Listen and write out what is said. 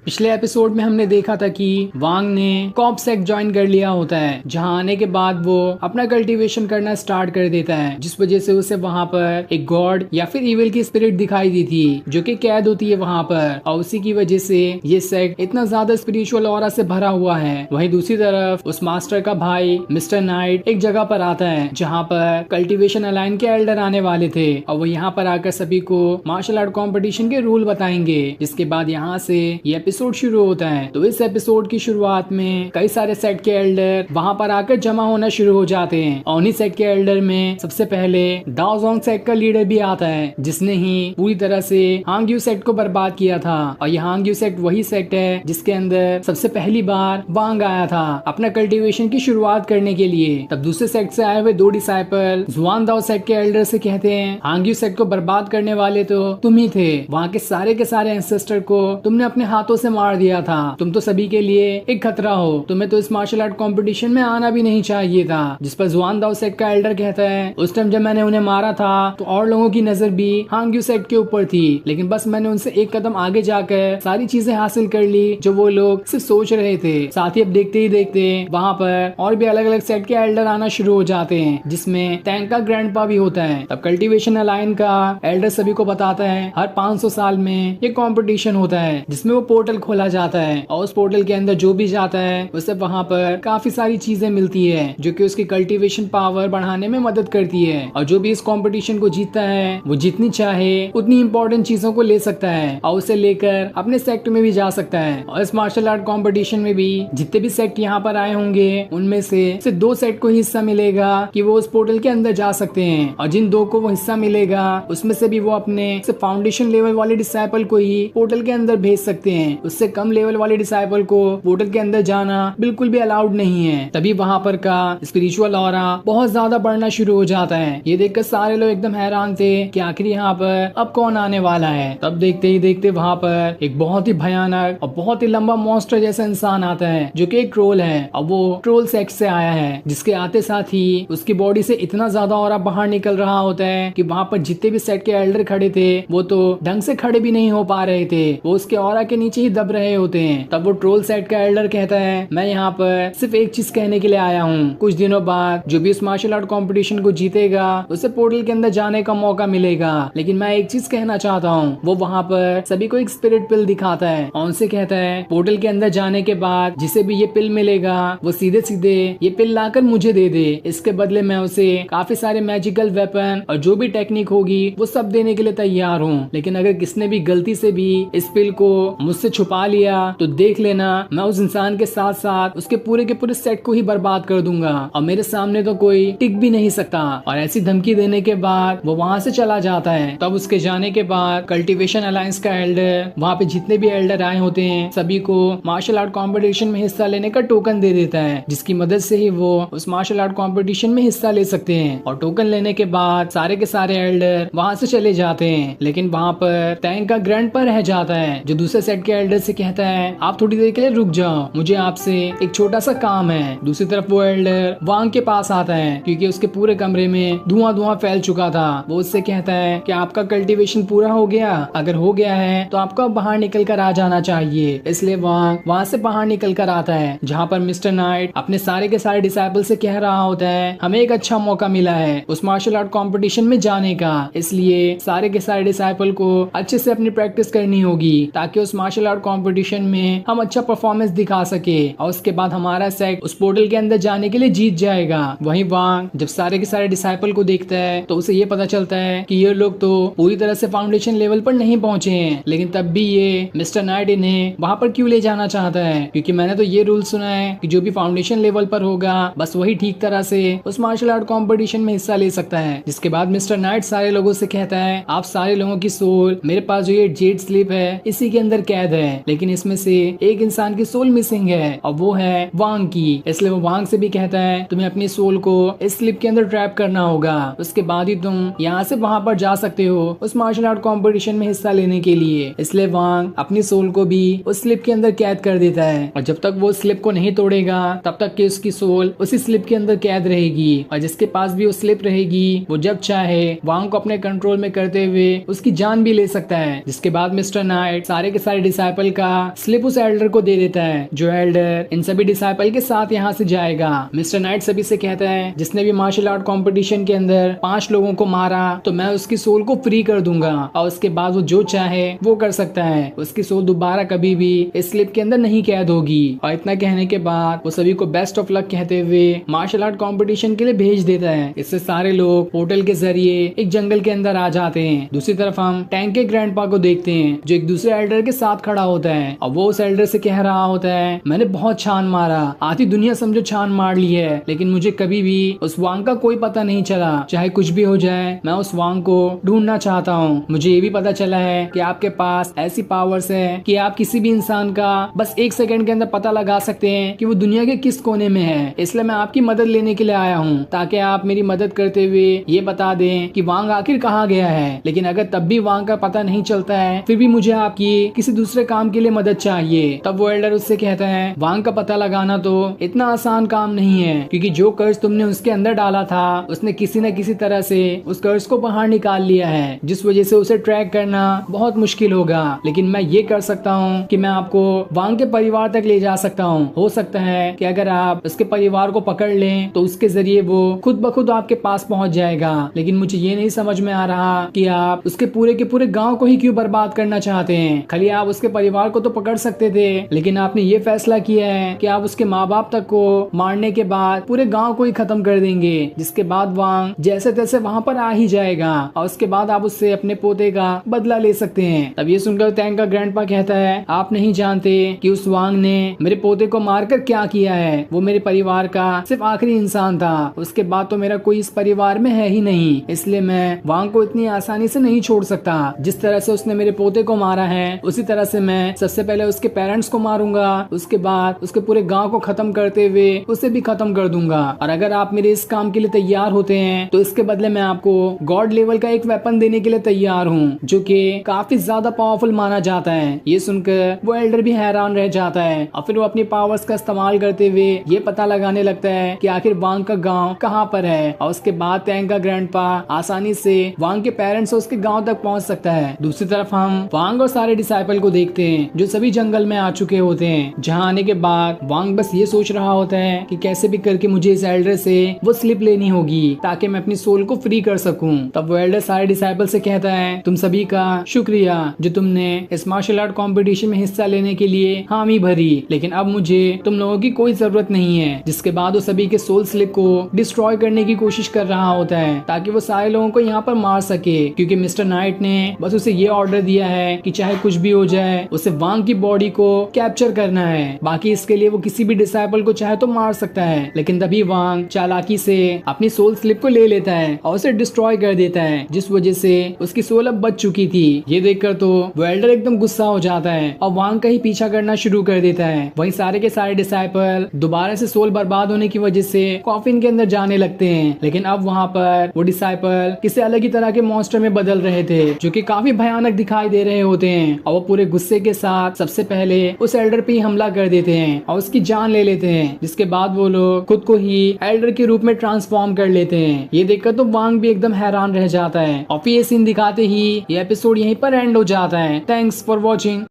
पिछले एपिसोड में हमने देखा था कि वांग ने कॉप सेक्ट ज्वाइन कर लिया होता है, जहां आने के बाद वो अपना कल्टीवेशन करना स्टार्ट कर देता है, जिस वजह से उसे वहां पर एक गॉड या फिर इविल की स्पिरिट दिखाई दी थी जो कि कैद होती है वहां पर, और उसी की वजह से ये सेक्ट इतना ज्यादा स्पिरिचुअल ऑरा से भरा हुआ है। वहीं दूसरी तरफ उस मास्टर का भाई मिस्टर नाइट एक जगह पर आता है जहाँ पर कल्टीवेशन अलाइन के एल्डर आने वाले थे, और वो यहाँ पर आकर सभी को मार्शल आर्ट कॉम्पिटिशन के रूल बताएंगे। जिसके बाद यहाँ से ये एपिसोड शुरू होता है। तो इस एपिसोड की शुरुआत में कई सारे सेट के एल्डर वहां पर आकर जमा होना शुरू हो जाते हैं, और उन्हीं सेट के एल्डर में सबसे पहले दाओजोंग सेट का लीडर भी आता है, जिसने ही पूरी तरह से हांग्यू सेट को बर्बाद किया था। और ये हांग्यू सेट वही सेट है जिसके अंदर सबसे पहली बार वांग आया था अपना कल्टीवेशन की शुरुआत करने के लिए। तब दूसरे सेट से आए हुए दो डिसाइपल जुआन दाओ सेट के एल्डर से कहते हैं, हांग्यू सेट को बर्बाद करने वाले तो तुम ही थे। वहाँ के सारे एंसेस्टर को तुमने अपने हाथों से मार दिया था। तुम तो सभी के लिए एक खतरा हो। तुम्हें तो इस मार्शल आर्ट कंपटीशन में आना भी नहीं चाहिए था। जिस पर जुआन दाओ सेट का एल्डर कहता है, उस टाइम जब मैंने उन्हें मारा था तो और लोगों की नजर भी हांग्यू सेट के ऊपर थी, लेकिन बस मैंने उनसे एक कदम आगे जाकर सारी चीजें हासिल कर ली जो वो लोग सिर्फ सोच रहे थे। साथ ही अब देखते ही देखते वहाँ पर और भी अलग अलग सेट के एल्डर आना शुरू हो जाते हैं, जिसमें टैंक का ग्रैंडपा भी होता है। तब कल्टीवेशन अलाइन का एल्डर सभी को बताता है हर 500 साल में ये कंपटीशन होता है जिसमें वो पोर्टल खोला जाता है, और उस पोर्टल के अंदर जो भी जाता है उसे वहाँ पर काफी सारी चीजें मिलती है जो कि उसकी कल्टीवेशन पावर बढ़ाने में मदद करती है। और जो भी इस कंपटीशन को जीतता है वो जितनी चाहे उतनी इंपॉर्टेंट चीजों को ले सकता है और उसे लेकर अपने सेक्ट में भी जा सकता है। और इस मार्शल आर्ट कंपटीशन में भी जितने भी सेक्ट यहाँ पर आए होंगे उनमें से सिर्फ 2 सेक्ट को हिस्सा मिलेगा कि वो उस पोर्टल के अंदर जा सकते हैं, और जिन 2 को वो हिस्सा मिलेगा उसमें से भी वो अपने फाउंडेशन लेवल वाले डिसाइपल को ही पोर्टल के अंदर भेज सकते हैं। उससे कम लेवल वाले डिसाइपल को पोर्टल के अंदर जाना बिल्कुल भी अलाउड नहीं है। तभी वहाँ पर का स्पिरिचुअल ऑरा बहुत ज्यादा बढ़ना शुरू हो जाता है। ये देखकर सारे लोग एकदम हैरान थे कि आखिर यहाँ पर अब कौन आने वाला है। तब देखते ही देखते वहाँ पर एक बहुत ही भयानक और बहुत ही लंबा मॉन्स्टर जैसा इंसान आता है जो कि एक ट्रोल है, और वो ट्रोल सेक्स से आया है, जिसके आते साथ ही उसकी बॉडी से इतना ज्यादा ऑरा बाहर निकल रहा होता है कि वहाँ पर जितने भी सेट के एल्डर खड़े थे वो तो ढंग से खड़े भी नहीं हो पा रहे थे, वो उसके ऑरा के नीचे ही दब रहे होते हैं। तब वो ट्रोल सेट का एल्डर कहता है, मैं यहाँ पर सिर्फ एक चीज कहने के लिए आया हूँ। कुछ दिनों बाद जो भी इस मार्शल आर्ट कंपटीशन को जीतेगा उसे पोर्टल के अंदर जाने का मौका मिलेगा, लेकिन मैं एक चीज कहना चाहता हूँ। वो वहाँ पर सभी को एक स्पिरिट पिल दिखाता है और उनसे कहता है, पोर्टल के अंदर जाने के बाद जिसे भी ये पिल मिलेगा वो सीधे सीधे ये पिल लाकर मुझे दे दे। इसके बदले मैं उसे काफी सारे मैजिकल वेपन और जो भी टेक्निक होगी वो सब देने के लिए तैयार हूँ, लेकिन अगर किसने भी गलती से भी इस पिल को मुझसे छुपा लिया तो देख लेना मैं उस इंसान के साथ साथ उसके पूरे के पूरे सेट को ही बर्बाद कर दूंगा, और मेरे सामने तो कोई टिक भी नहीं सकता। और ऐसी धमकी देने के बाद वो वहाँ से चला जाता है। तब उसके जाने के बाद कल्टीवेशन अलायंस का एल्डर वहाँ पे जितने भी एल्डर आए होते हैं सभी को मार्शल आर्ट कॉम्पिटिशन में हिस्सा लेने का टोकन दे देता है, जिसकी मदद से ही वो उस मार्शल आर्ट कॉम्पिटिशन में हिस्सा ले सकते हैं। और टोकन लेने के बाद सारे के सारे एल्डर वहाँ से चले जाते हैं, लेकिन वहाँ पर टैंक का ग्रैंडपा रह जाता है जो दूसरे सेट के एल्डर से कहता है, आप थोड़ी देर के लिए रुक जाओ, मुझे आपसे एक छोटा सा काम है। दूसरी तरफ वो एल्डर वांग के पास आता है क्योंकि उसके पूरे कमरे में धुआं धुआं फैल चुका था। वो उससे कहता है कि आपका कल्टीवेशन पूरा हो गया, अगर हो गया है तो आपको बाहर निकल कर आ जाना चाहिए। इसलिए वांग वहाँ से बाहर निकल कर आता है, जहाँ पर मिस्टर नाइट अपने सारे के सारे डिसाइपल से कह रहा होता है, हमें एक अच्छा मौका मिला है उस मार्शल आर्ट कॉम्पिटिशन में जाने का, इसलिए सारे के सारे डिसाइपल को अच्छे से अपनी प्रैक्टिस करनी होगी ताकि उस मार्शल आर्ट कॉम्पिटिशन में हम अच्छा परफॉर्मेंस दिखा सके, और उसके बाद हमारा सेक्ट उस पोर्टल के अंदर जाने के लिए जीत जाएगा। वहीं वांग जब सारे के सारे डिसाइपल को देखता है तो उसे ये पता चलता है कि ये लोग तो पूरी तरह से फाउंडेशन लेवल पर नहीं पहुंचे हैं, लेकिन तब भी ये मिस्टर नाइट इन्हें वहां पर क्यों ले जाना चाहता है, क्योंकि मैंने तो ये रूल सुना है कि जो भी फाउंडेशन लेवल पर होगा बस वही ठीक तरह से उस मार्शल आर्ट कॉम्पिटिशन में हिस्सा ले सकता है। जिसके बाद मिस्टर नाइट सारे लोगों से कहता है, आप सारे लोगों की सोल मेरे पास जो ये जेड स्लिप है इसी के अंदर कैद है, लेकिन इसमें से एक इंसान की सोल मिसिंग है और वो है वांग की। इसलिए वो वांग से भी कहता है, तुम्हें अपनी सोल को इस स्लिप के अंदर ट्रैप करना होगा, उसके बाद ही तुम यहाँ से वहाँ पर जा सकते हो उस मार्शल आर्ट कंपटीशन में हिस्सा लेने के लिए। इसलिए वांग अपनी सोल को भी उस स्लिप के अंदर कैद कर देता है, और जब तक वो स्लिप को नहीं तोड़ेगा तब तक कि उसकी सोल उसी स्लिप के अंदर कैद रहेगी, और जिसके पास भी वो स्लिप रहेगी वो जब चाहे वांग को अपने कंट्रोल में करते हुए उसकी जान भी ले सकता है। जिसके बाद मिस्टर नाइट सारे के सारे डिसाइपल डिसाइपल का स्लिप उस एल्डर को दे देता है, जो एल्डर इन सभी डिसाइपल के साथ यहाँ से जाएगा। मिस्टर नाइट सभी से कहता है, जिसने भी मार्शल आर्ट कंपटीशन के अंदर 5 लोगों को मारा तो मैं उसकी सोल को फ्री कर दूंगा और उसके बाद वो जो चाहे वो कर सकता है। उसकी सोल दोबारा कभी भी इस स्लिप के अंदर नहीं कैद होगी। और इतना कहने के बाद वो सभी को बेस्ट ऑफ लक कहते हुए मार्शल आर्ट कंपटीशन के लिए भेज देता है। इससे सारे लोग पोर्टल के जरिए एक जंगल के अंदर आ जाते हैं। दूसरी तरफ हम टैंक के ग्रैंडपा को देखते हैं, जो एक दूसरे एल्डर के साथ खड़ा होता है और वो उस एल्डर से कह रहा होता है, मैंने बहुत छान मारा, आधी दुनिया समझो छान मार ली है, लेकिन मुझे कभी भी उस वांग का कोई पता नहीं चला। चाहे कुछ भी हो जाए, मैं उस वांग को ढूंढना चाहता हूँ। मुझे ये भी पता चला है कि आपके पास ऐसी पावर्स है कि आप किसी भी इंसान का बस 1 सेकंड के अंदर पता लगा सकते हैं कि वो दुनिया के किस कोने में है। इसलिए मैं आपकी मदद लेने के लिए आया हूँ, ताकि आप मेरी मदद करते हुए ये बता दें कि वांग आखिर कहाँ गया है। लेकिन अगर तब भी वांग का पता नहीं चलता है, फिर भी मुझे आपकी किसी दूसरे काम के लिए मदद चाहिए। तब वो एल्डर उससे कहता है, वांग का पता लगाना तो इतना आसान काम नहीं है, क्योंकि जो कर्ज तुमने उसके अंदर डाला था उसने किसी न किसी तरह से उस कर्ज को बाहर निकाल लिया है, जिस वजह से उसे ट्रैक करना बहुत मुश्किल होगा। लेकिन मैं ये कर सकता हूँ कि मैं आपको वांग के परिवार तक ले जा सकता हूँ। हो सकता है कि अगर आप उसके परिवार को पकड़ लें तो उसके जरिए वो खुद ब खुद आपके पास पहुँच जाएगा। लेकिन मुझे ये नहीं समझ में आ रहा कि आप उसके पूरे के पूरे गाँव को ही क्यों बर्बाद करना चाहते हैं। खाली आप उसके परिवार को तो पकड़ सकते थे, लेकिन आपने ये फैसला किया है कि आप उसके माँ बाप तक को मारने के बाद पूरे गांव को ही खत्म कर देंगे, जिसके बाद वांग जैसे तैसे वहां पर आ ही जाएगा और उसके बाद आप उससे अपने पोते का बदला ले सकते हैं। तब ये सुनकर टैंक का ग्रैंडपा कहता है, आप नहीं जानते कि उस वांग ने मेरे पोते को मारकर क्या किया है। वो मेरे परिवार का सिर्फ आखिरी इंसान था, उसके बाद तो मेरा कोई इस परिवार में है ही नहीं। इसलिए मैं वांग को इतनी आसानी से नहीं छोड़ सकता। जिस तरह से उसने मेरे पोते को मारा है, उसी तरह से मैं सबसे पहले उसके पेरेंट्स को मारूंगा, उसके बाद उसके पूरे गांव को खत्म करते हुए उसे भी खत्म कर दूंगा। और अगर आप मेरे इस काम के लिए तैयार होते हैं तो इसके बदले मैं आपको गॉड लेवल का एक वेपन देने के लिए तैयार हूँ, जो कि काफी ज्यादा पावरफुल माना जाता है। ये सुनकर वो एल्डर भी हैरान रह जाता है और फिर वो अपनी पावर्स का इस्तेमाल करते हुए ये पता लगाने लगता है कि आखिर वांग का गांव कहाँ पर है। और उसके बाद टैंक का ग्रैंडपा आसानी से वांग के पेरेंट्स और उसके गांव तक पहुंच सकता है। दूसरी तरफ हम वांग और सारे डिसाइपल को देखते हैं, जो सभी जंगल में आ चुके होते हैं। जहाँ आने के बाद वांग बस ये सोच रहा होता है कि कैसे भी करके मुझे इस एल्डर से वो स्लिप लेनी होगी, ताकि मैं अपनी सोल को फ्री कर सकूं। तब वो एल्डर सारे डिसाइपल से कहता है, तुम सभी का शुक्रिया जो तुमने इस मार्शल आर्ट कंपटीशन में हिस्सा लेने के लिए हामी भरी, लेकिन अब मुझे तुम लोगों की कोई जरूरत नहीं है। जिसके बाद वो सभी के सोल स्लिप को डिस्ट्रॉय करने की कोशिश कर रहा होता है, ताकि वो सारे लोगों को यहाँ पर मार सके, क्योंकि मिस्टर नाइट ने बस उसे ये ऑर्डर दिया है कि चाहे कुछ भी हो जाए उसे वांग की बॉडी को कैप्चर करना है। बाकी इसके लिए वो किसी भी डिसाइपल को चाहे तो मार सकता है। लेकिन तभी वांग चालाकी से अपनी सोल स्लिप को ले लेता है और उसे डिस्ट्रॉय कर देता है, जिस वजह से उसकी सोल अब बच चुकी थी। ये देखकर तो वो एल्डर एकदम गुस्सा हो जाता है और वांग का ही पीछा करना शुरू कर देता है। वहीं सारे के सारे डिसाइपल दोबारा से सोल बर्बाद होने की वजह से कॉफिन के अंदर जाने लगते हैं। लेकिन अब वहाँ पर वो डिसाइपल किसी अलग ही तरह के मॉन्स्टर में बदल रहे थे, जो कि काफी भयानक दिखाई दे रहे होते हैं। और वो पूरे गुस्से के साथ सबसे पहले उस एल्डर पे ही हमला कर देते हैं और उसकी जान ले लेते हैं। जिसके बाद वो लोग खुद को ही एल्डर के रूप में ट्रांसफॉर्म कर लेते हैं। ये देखकर तो वांग भी एकदम हैरान रह जाता है और फिर ये सीन दिखाते ही ये एपिसोड यहीं पर एंड हो जाता है। Thanks for watching.